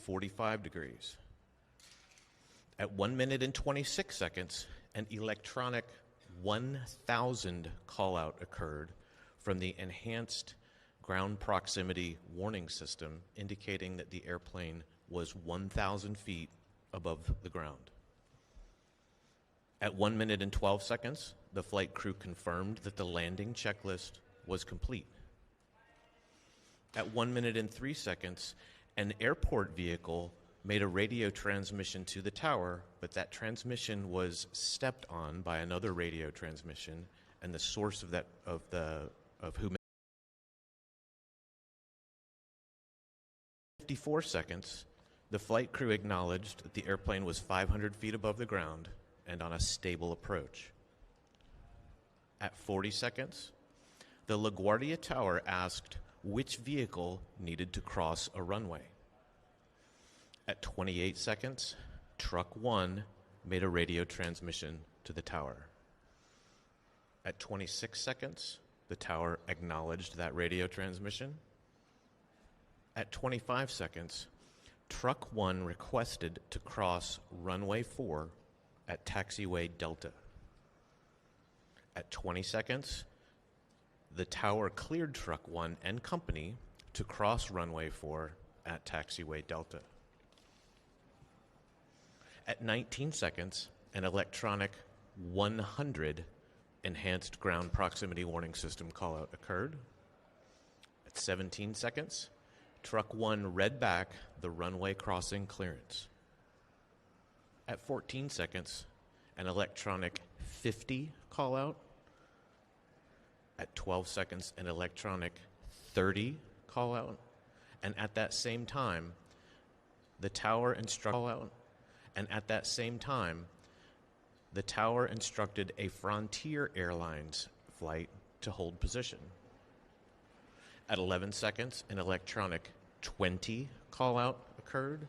45 degrees. At 1 minute and 26 seconds, an electronic 1,000 call-out occurred from the Enhanced Ground Proximity Warning System, indicating that the airplane was 1,000 feet above the ground. At 1 minute and 12 seconds, the flight crew confirmed that the landing checklist was complete. At 1 minute and 3 seconds, an airport vehicle made a radio transmission to the tower, but that transmission was stepped on by another radio transmission, and the source of who 54 seconds, the flight crew acknowledged that the airplane was 500 feet above the ground and on a stable approach. At 40 seconds, the LaGuardia Tower asked which vehicle needed to cross a runway. At 28 seconds, Truck 1 made a radio transmission to the tower. At 26 seconds, the tower acknowledged that radio transmission. At 25 seconds, Truck 1 requested to cross runway 4 at taxiway Delta. At 20 seconds, the tower cleared Truck 1 and company to cross runway 4 at taxiway Delta. At 19 seconds, an electronic 100 Enhanced Ground Proximity Warning System call-out occurred. At 17 seconds, Truck 1 read back the runway crossing clearance. At 14 seconds, an electronic 50 call-out. At 12 seconds, an electronic 30 call-out. And at that same time, the tower instructed a Frontier Airlines flight to hold position. At 11 seconds, an electronic 20 call-out occurred,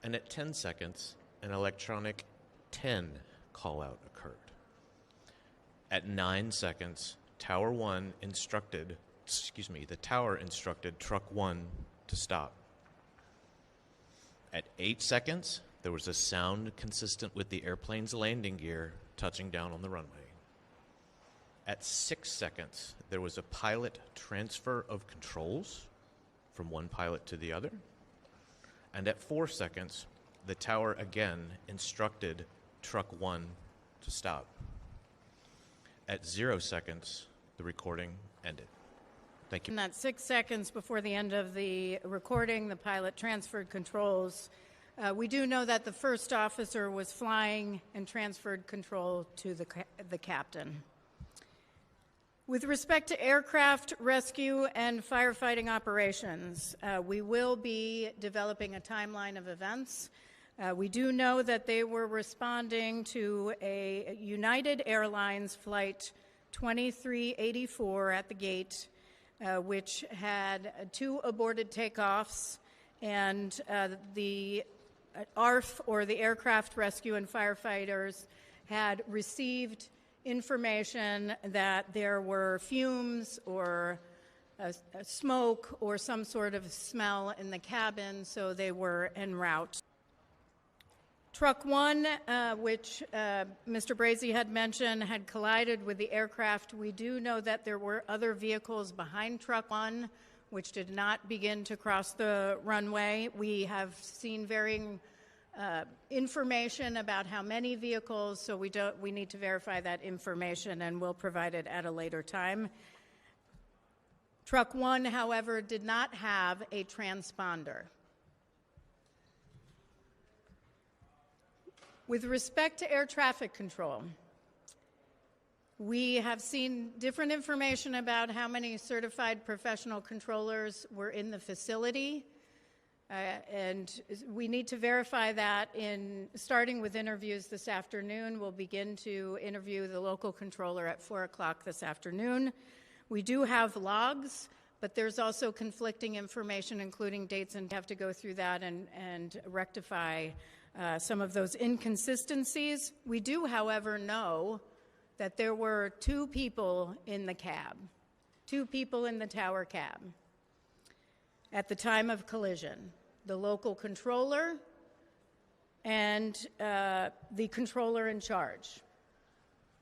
and at 10 seconds, an electronic 10 call-out occurred. At 9 seconds, the tower instructed Truck 1 to stop. At 8 seconds, there was a sound consistent with the airplane's landing gear touching down on the runway. At 6 seconds, there was a pilot transfer of controls from one pilot to the other. And at 4 seconds, the tower again instructed Truck 1 to stop. At 0 seconds, the recording ended. Thank you. In that 6 seconds before the end of the recording, the pilot transferred controls. We do know that the first officer was flying and transferred control to the captain. With respect to aircraft rescue and firefighting operations, we will be developing a timeline of events. We do know that they were responding to a United Airlines flight 2384 at the gate, which had 2 aborted takeoffs, and the ARF, or the Aircraft Rescue and Firefighters, had received information that there were fumes or smoke or some sort of smell in the cabin, so they were en route. Truck 1, which Mr. Brazy had mentioned, had collided with the aircraft. We do know that there were other vehicles behind Truck 1 which did not begin to cross the runway. We have seen varying information about how many vehicles, so we need to verify that information, and we'll provide it at a later time. Truck 1, however, did not have a transponder. With respect to air traffic control, we have seen different information about how many certified professional controllers were in the facility, and we need to verify that starting with interviews this afternoon. We'll begin to interview the local controller at 4 o'clock this afternoon. We do have logs, but there's also conflicting information, including dates, and have to go through that and rectify some of those inconsistencies. We do, however, know that there were 2 people in the cab, 2 people in the tower cab at the time of collision. the local controller, and the controller in charge.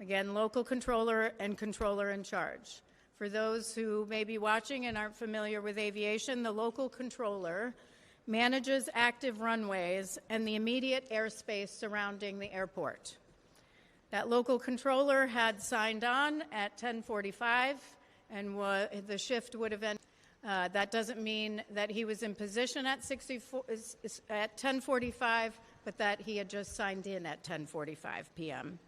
Again, local controller and controller in charge. For those who may be watching and aren't familiar with aviation, the local controller manages active runways and the immediate airspace surrounding the airport. That local controller had signed on at 10:45, and the shift would have ended. That doesn't mean that he was in position at 10:45, but that he had just signed in at 10:45 p.m.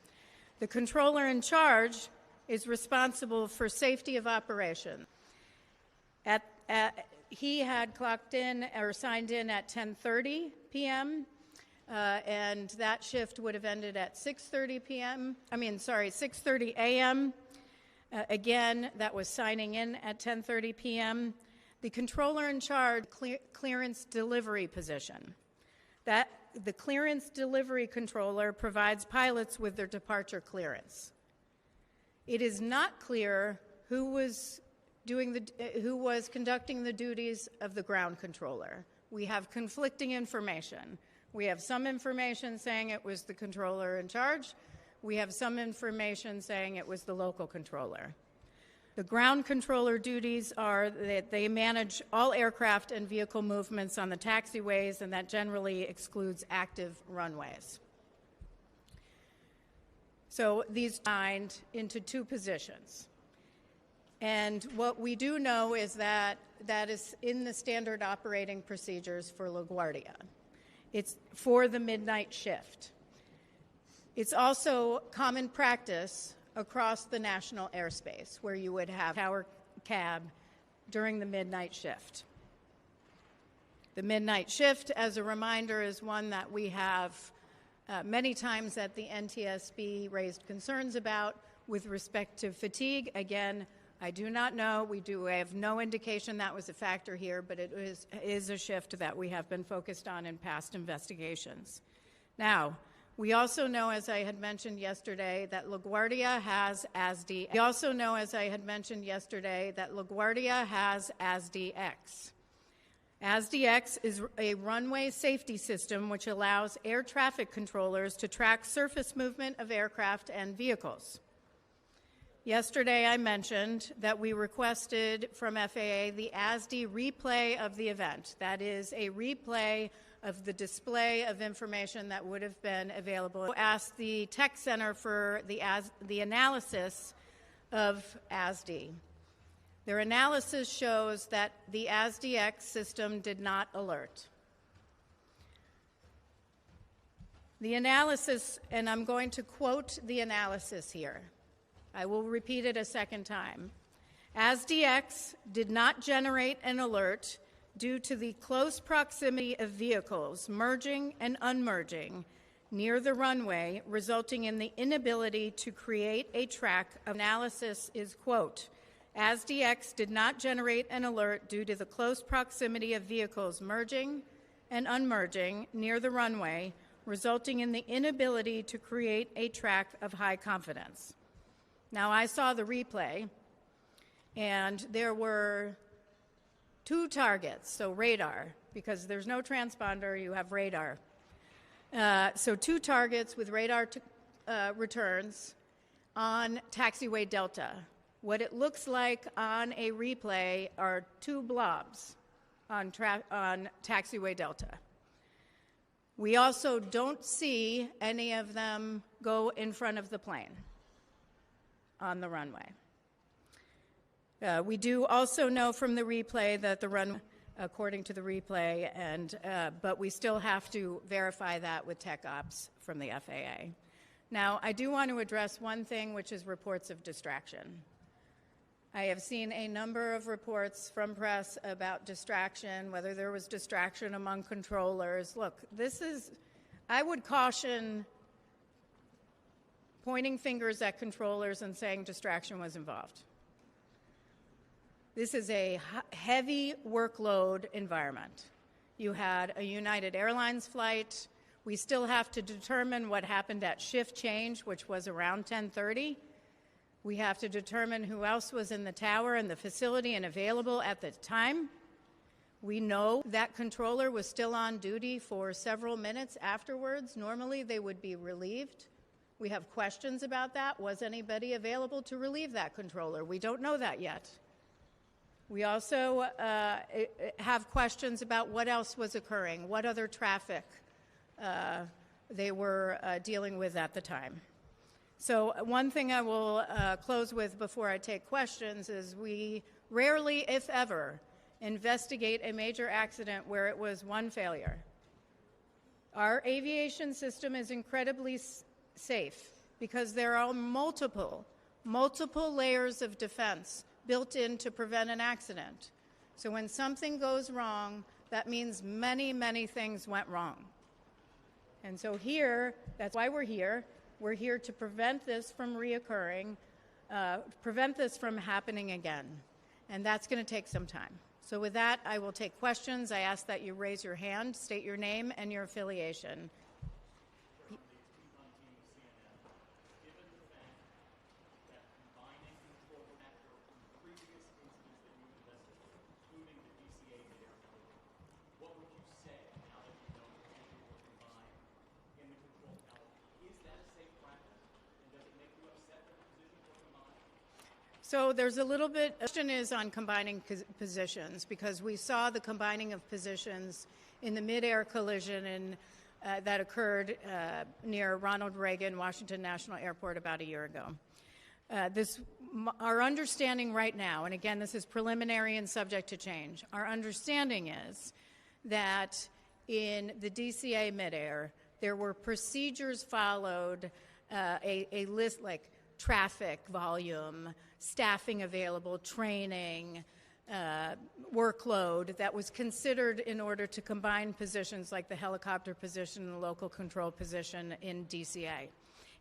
The controller in charge is responsible for safety of operation. He had clocked in or signed in at 10:30 p.m., and that shift would have ended at 6:30 a.m. Again, that was signing in at 10:30 p.m. The controller in charge, clearance delivery position. The clearance delivery controller provides pilots with their departure clearance. It is not clear who was conducting the duties of the ground controller. We have conflicting information. We have some information saying it was the controller in charge. We have some information saying it was the local controller. The ground controller duties are that they manage all aircraft and vehicle movements on the taxiways, and that generally excludes active runways. So these are divided into two positions. And what we do know is that that is in the standard operating procedures for LaGuardia. It's for the midnight shift. It's also common practice across the national airspace where you would have tower cab during the midnight shift. The midnight shift, as a reminder, is one that we have many times at the NTSB raised concerns about with respect to fatigue. Again, I do not know. I have no indication that was a factor here, but it is a shift that we have been focused on in past investigations. Now, we also know, as I had mentioned yesterday, that LaGuardia has ASDX. We also know, as I had mentioned yesterday, that LaGuardia has ASDX. ASDX is a runway safety system which allows air traffic controllers to track surface movement of aircraft and vehicles. Yesterday, I mentioned that we requested from FAA the ASD replay of the event. That is a replay of the display of information that would have been available. I asked the Tech Center for the analysis of ASD. Their analysis shows that the ASDX system did not alert. The analysis, and I'm going to quote the analysis here. I will repeat it a second time. ASDX did not generate an alert due to the close proximity of vehicles merging and unmerging near the runway, resulting in the inability to create a track. Analysis is, quote, ASDX did not generate an alert due to the close proximity of vehicles merging and unmerging near the runway, resulting in the inability to create a track of high confidence. Now, I saw the replay, and there were two targets, so radar, because there's no transponder, you have radar. So two targets with radar returns on taxiway Delta. What it looks like on a replay are two blobs on taxiway Delta. We also don't see any of them go in front of the plane on the runway. We do also know from the replay that the runway, according to the replay, but we still have to verify that with tech ops from the FAA. Now, I do want to address one thing, which is reports of distraction. I have seen a number of reports from press about distraction, whether there was distraction among controllers. Look, I would caution pointing fingers at controllers and saying distraction was involved. This is a heavy workload environment. You had a United Airlines flight. We still have to determine what happened at shift change, which was around 10:30. We have to determine who else was in the tower and the facility and available at the time. We know that controller was still on duty for several minutes afterwards. Normally, they would be relieved. We have questions about that. Was anybody available to relieve that controller? We don't know that yet. We also have questions about what else was occurring, what other traffic they were dealing with at the time. So one thing I will close with before I take questions is we rarely, if ever, investigate a major accident where it was one failure. Our aviation system is incredibly safe because there are multiple layers of defense built in to prevent an accident. So when something goes wrong, that means many, many things went wrong. And so here, that's why we're here. We're here to prevent this from reoccurring, prevent this from happening again. And that's going to take some time. So with that, I will take questions. I ask that you raise your hand, state your name and your affiliation. So there's a little bit, the question is on combining positions, because we saw the combining of positions in the mid-air collision that occurred near Ronald Reagan Washington National Airport about a year ago. Our understanding right now, and again, this is preliminary and subject to change, our understanding is that in the DCA mid-air, there were procedures followed, a list like traffic volume, staffing available, training, workload that was considered in order to combine positions like the helicopter position and the local control position in DCA.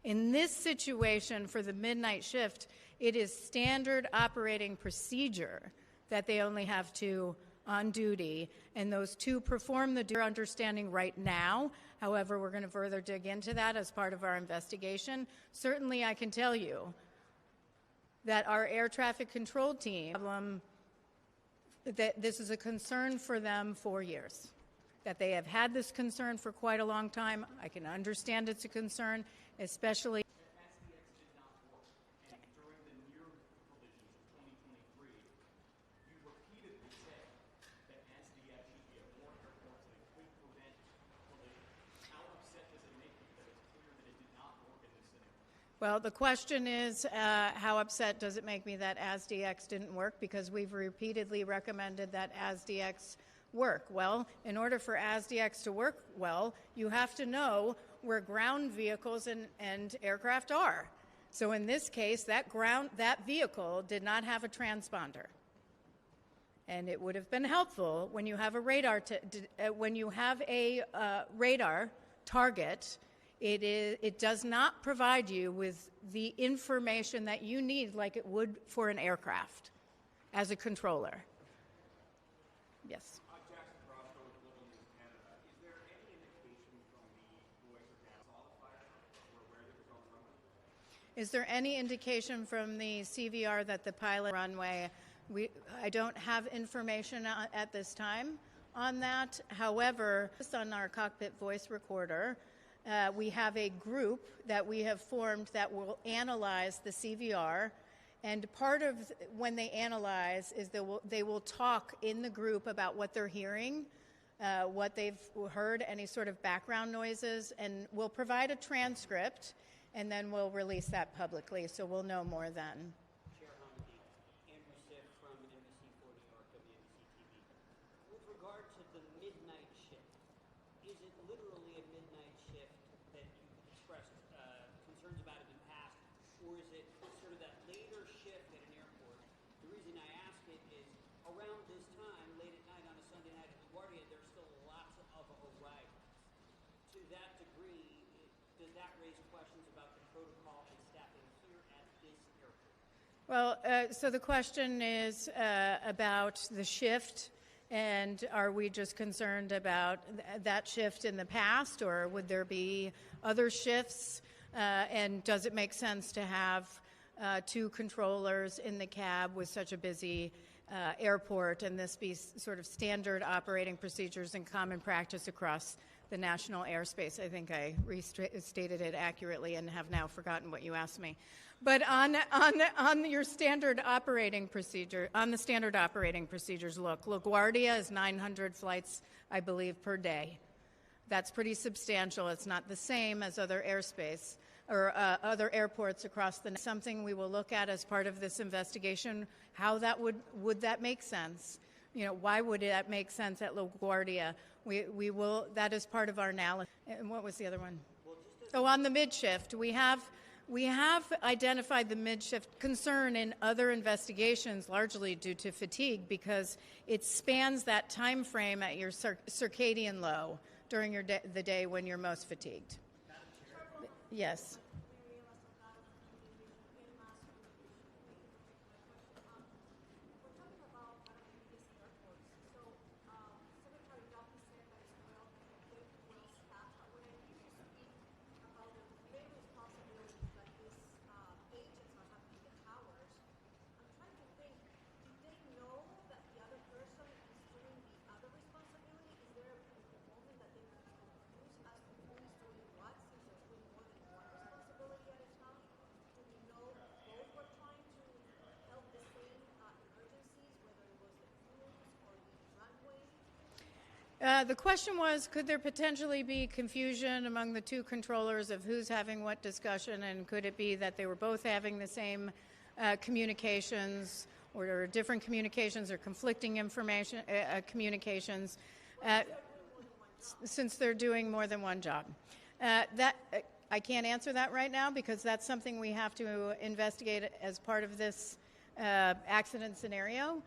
In this situation for the midnight shift, it is standard operating procedure that they only have two on duty, and those two perform the understanding right now. However, we're going to further dig into that as part of our investigation. Certainly, I can tell you that our air traffic control team, that this is a concern for them for years, that they have had this concern for quite a long time. I can understand it's a concern, especially well, the question is, how upset does it make me that ASDX didn't work? Because we've repeatedly recommended that ASDX work. Well, in order for ASDX to work well, you have to know where ground vehicles and aircraft are. So in this case, that vehicle did not have a transponder. And it would have been helpful when you have a radar, radar target. It does not provide you with the information that you need like it would for an aircraft as a controller. Yes. Jackson Crosco with Global News Canada. Is there any indication from the voice or Canada all the fire or where they were going runway? Is there any indication from the CVR that the pilot runway? I don't have information at this time on that. However, on our cockpit voice recorder, we have a group that we have formed that will analyze the CVR, and part of when they analyze is they will talk in the group about what they're hearing, what they've heard, any sort of background noises, and we'll provide a transcript, and then we'll release that publicly, so we'll know more then. Chair Hamidi, Andrew Siff from NBC4 New York, WNBC TV. With regard to the midnight shift, is it literally a midnight shift that you've expressed concerns about in the past, or is it sort of that later shift at an airport? The reason I ask it is around this time, late at night on a Sunday night at LaGuardia, there's still lots of arrivals. To that degree, does that raise questions about the protocol and staffing here at this airport? Well, so the question is about the shift. And are we just concerned about that shift in the past, or would there be other shifts? And does it make sense to have two controllers in the cab with such a busy airport, and this be sort of standard operating procedures and common practice across the national airspace. I think I restated it accurately and have now forgotten what you asked me. But on your standard operating procedure, on the standard operating procedures, look, LaGuardia is 900 flights, I believe, per day. That's pretty substantial. It's not the same as other airspace or other airports across the. Something we will look at as part of this investigation. How that would that make sense? You know, why would that make sense at LaGuardia? We will. That is part of our analysis. And what was the other one? Oh, on the mid-shift, we have identified the mid-shift concern in other investigations, largely due to fatigue, because it spans that time frame at your circadian low during your the day when you're most fatigued. Yes. The question was, could there potentially be confusion among the two controllers of who's having what discussion, and could it be that they were both having the same communications, or different communications, or conflicting information communications, since they're doing more than one job? I can't answer that right now, because that's something we have to investigate as part of this accident scenario.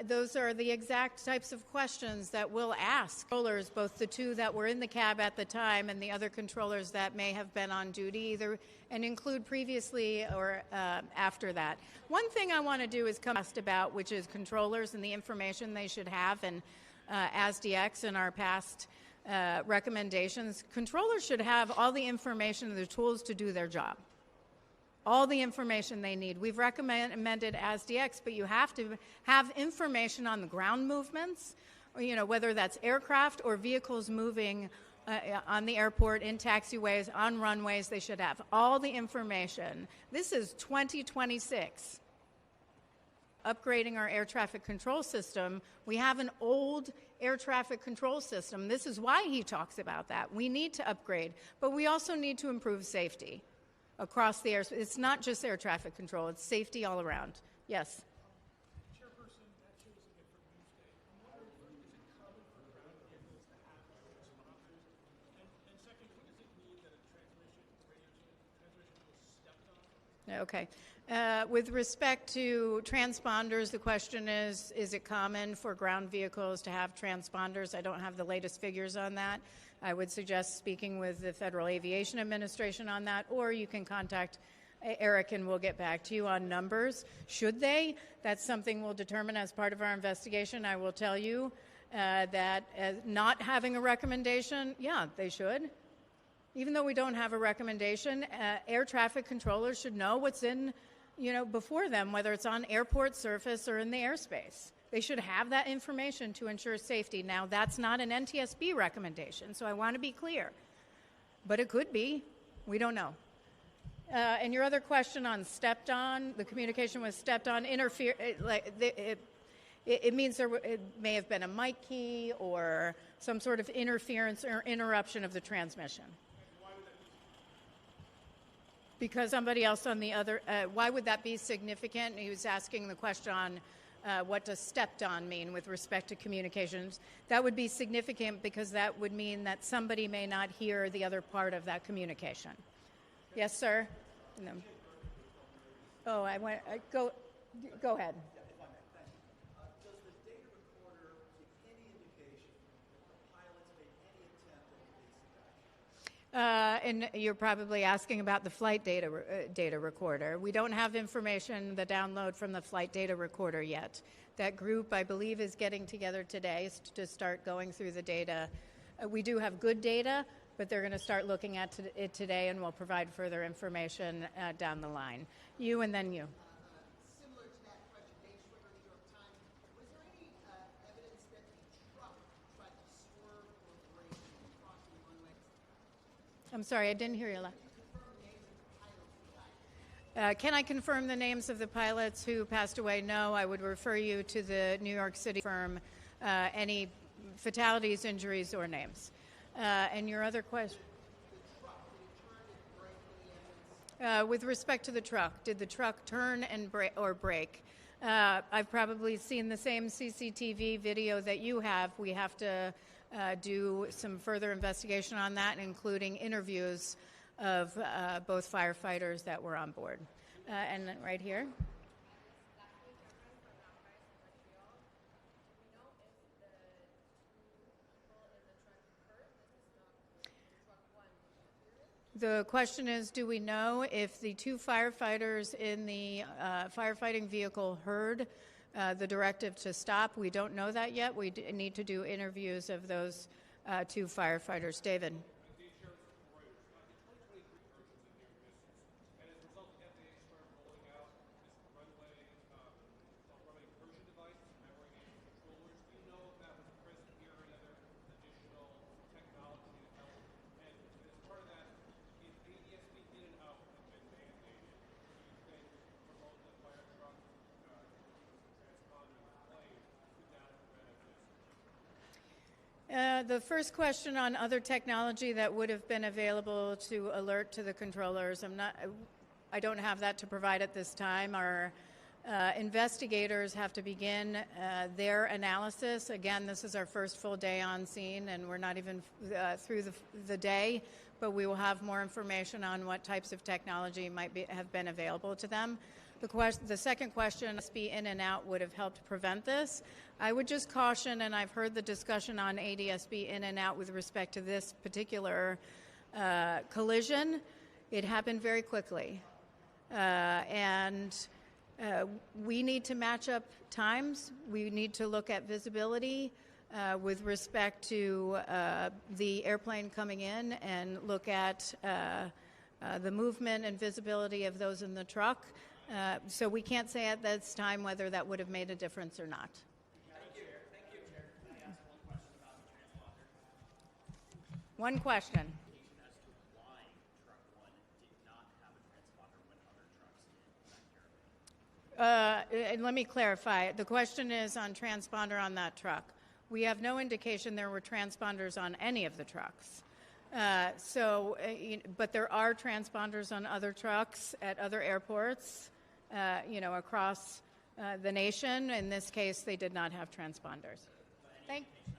Those are the exact types of questions that we'll ask controllers, both the two that were in the cab at the time and the other controllers that may have been on duty, either and include previously or after that. One thing I want to do is come asked about, which is controllers and the information they should have, and ASDX and our past recommendations. Controllers should have all the information and the tools to do their job. All the information they need. We've recommended ASDX, but you have to have information on the ground movements, or, you know, whether that's aircraft or vehicles moving on the airport, in taxiways, on runways. They should have all the information. This is 2026. Upgrading our air traffic control system. We have an old air traffic control system. This is why he talks about that. We need to upgrade, but we also need to improve safety across the air. It's not just air traffic control, it's safety all around. Yes? Chairperson, that shows a different news day. I'm wondering, is it common for ground vehicles to have responders? And second, what does it mean that a transmission was stepped on? Okay. With respect to transponders, the question is it common for ground vehicles to have transponders? I don't have the latest figures on that. I would suggest speaking with the Federal Aviation Administration on that, or you can contact Eric and we'll get back to you on numbers. Should they? That's something we'll determine as part of our investigation. I will tell you that not having a recommendation, yeah, they should. Even though we don't have a recommendation, air traffic controllers should know what's in, before them, whether it's on airport surface or in the airspace. They should have that information to ensure safety. Now, that's not an NTSB recommendation, so I want to be clear. But it could be. We don't know. And your other question on stepped on, the communication was stepped on, it means it may have been a mic key or some sort of interference or interruption of the transmission. Because somebody else on the other, why would that be significant? He was asking the question on what does stepped on mean with respect to communications. That would be significant because that would mean that somebody may not hear the other part of that communication. Yes, sir? No. Oh, go ahead. Does the data recorder give any indication that pilots made any attempt at evasive action? And you're probably asking about the flight data recorder. We don't have information, the download from the flight data recorder yet. That group, I believe, is getting together today to start going through the data. We do have good data, but they're going to start looking at it today, and we'll provide further information down the line. You and then you. Similar to that question, Dave Schwimmer, New York Times. I'm sorry, I didn't hear you. Can I confirm the names of the pilots who passed away? No, I would refer you to the New York City firm, any fatalities, injuries, or names. And your other question? With respect to the truck, did the truck turn and brake? I've probably seen the same CCTV video that you have. We have to do some further investigation on that, including interviews of both firefighters that were on board. And right here. The question is, do we know if the two firefighters in the firefighting vehicle heard the directive to stop? We don't know that yet. We need to do interviews of those two firefighters. David. The first question on other technology that would have been available to alert to the controllers, I don't have that to provide at this time. Our investigators have to begin their analysis. Again, this is our first full day on scene, and we're not even through the day, but we will have more information on what types of technology might have been available to them. The second question, NTSB in and out, would have helped prevent this. I would just caution, and I've heard the discussion on ADSB in and out with respect to this particular collision. It happened very quickly. And we need to match up times. We need to look at visibility with respect to the airplane coming in and look at the movement and visibility of those in the truck. So we can't say at this time whether that would have made a difference or not. Thank you. Thank you, Chair. Can I ask one question about the transponder? One question. As to why truck one did not have a transponder when other trucks did. And let me clarify. The question is on transponder on that truck. We have no indication there were transponders on any of the trucks. But there are transponders on other trucks at other airports, across the nation. In this case, they did not have transponders. Thank you.